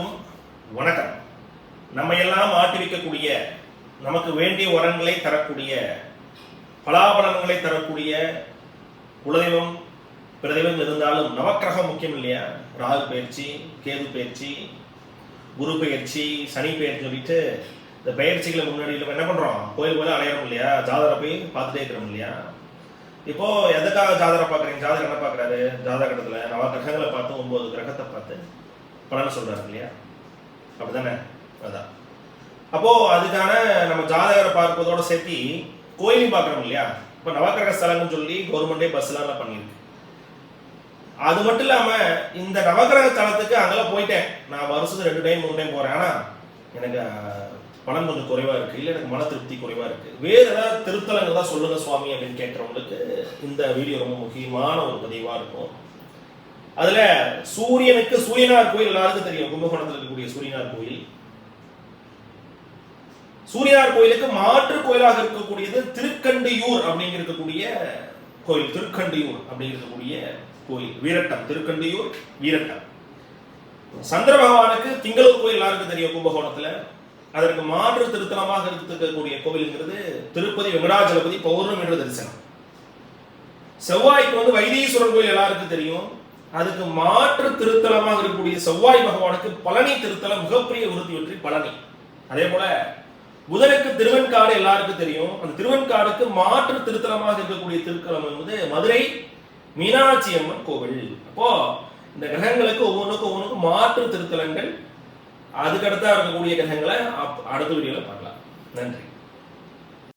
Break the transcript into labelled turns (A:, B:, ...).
A: அனைவருக்கும் வணக்கம். நம்ம எல்லாம் ஆட்டிவிக்கக்கூடிய, நமக்கு வேண்டிய வரங்களை தரக்கூடிய, பலாபலன்களை தரக்கூடிய குலதெய்வம் பிரதெய்வம் இருந்தாலும் நவக்கிரகம் முக்கியம் இல்லையா? ராகு பயிற்சி, கேது பயிற்சி, குரு பயிற்சி, சனி பயிற்சி சொல்லிட்டு இந்த பயிற்சிகளை முன்னாடி என்ன பண்றோம்? கோயில் போல அலையிறோம் இல்லையா? ஜாதகரை போய் பார்த்துட்டே இருக்கிறோம் இல்லையா? இப்போ எதுக்காக ஜாதகரை பார்க்குறீங்க? ஜாதகர் என்ன பார்க்குறாரு? ஜாதகத்தில் நவ கிரகங்களை பார்த்து 9 கிரகத்தை பார்த்து பலன் சொல்றாரு இல்லையா? அப்படிதானே? அதான். அப்போ அதுக்கான நம்ம ஜாதகரை பார்ப்பதோட சேர்த்து கோயிலையும் பார்க்குறோம் இல்லையா? இப்போ நவக்கிரக ஸ்தலம்னு சொல்லி கவர்மெண்டே பஸ்லாம் பண்ணியிருக்கு. அது மட்டும் இல்லாம இந்த நவக்கிரக ஸ்தலத்துக்கு அங்கெல்லாம் போயிட்டேன், நான் வருஷத்துக்கு 2 டைம் 3 டைம் போறேன், ஆனா எனக்கு பணம் கொஞ்சம் குறைவா இருக்கு, இல்லை எனக்கு மன திருப்தி குறைவா இருக்கு, வேற ஏதாவது திருத்தலங்கள் தான் சொல்லுங்க சுவாமி அப்படின்னு கேட்கறவங்களுக்கு இந்த வீடியோ ரொம்ப முக்கியமான ஒரு பதிவா இருக்கும். அதுல சூரியனார் கோயில் எல்லாருக்கும் தெரியும். கும்பகோணத்தில் இருக்கக்கூடிய சூரியனார் கோயில். சூரியனார் கோயிலுக்கு மாற்று கோயிலாக இருக்கக்கூடியது திருக்கண்டியூர் அப்படிங்க இருக்கக்கூடிய கோயில். திருக்கண்டியூர் அப்படிங்க இருக்கக்கூடிய கோயில் வீரட்டம். திருக்கண்டியூர் வீரட்டம். சந்திர பகவானுக்கு திங்களூர் கோயில் எல்லாருக்கும் தெரியும் கும்பகோணத்துல. அதற்கு மாற்று திருத்தலமாக இருக்கக்கூடிய கோவில்ங்கிறது திருப்பதி வெங்கடாஜலபதி பௌர்ணமி என்ற தரிசனம். செவ்வாய்க்கு வைத்தீஸ்வரன் கோயில் எல்லாருக்கும் தெரியும். அதுக்கு மாற்று திருத்தலமாக இருக்கக்கூடிய செவ்வாய் பகவானுக்கு பழனி திருத்தலம் மிகப்பெரிய விருத்தி வெற்றி பழனி. அதே போல புதனுக்கு திருவெண்காடு எல்லாருக்கும் தெரியும். அந்த திருவெண்காடுக்கு மாற்று திருத்தலமாக இருக்கக்கூடிய திருத்தலம் மதுரை மீனாட்சி அம்மன் கோவில். அப்போ இந்த கிரகங்களுக்கு ஒவ்வொன்றுக்கும் மாற்று திருத்தலங்கள், அதுக்கடுத்தா இருக்கக்கூடிய கிரகங்களை அடுத்த வீடியோல பார்க்கலாம். நன்றி.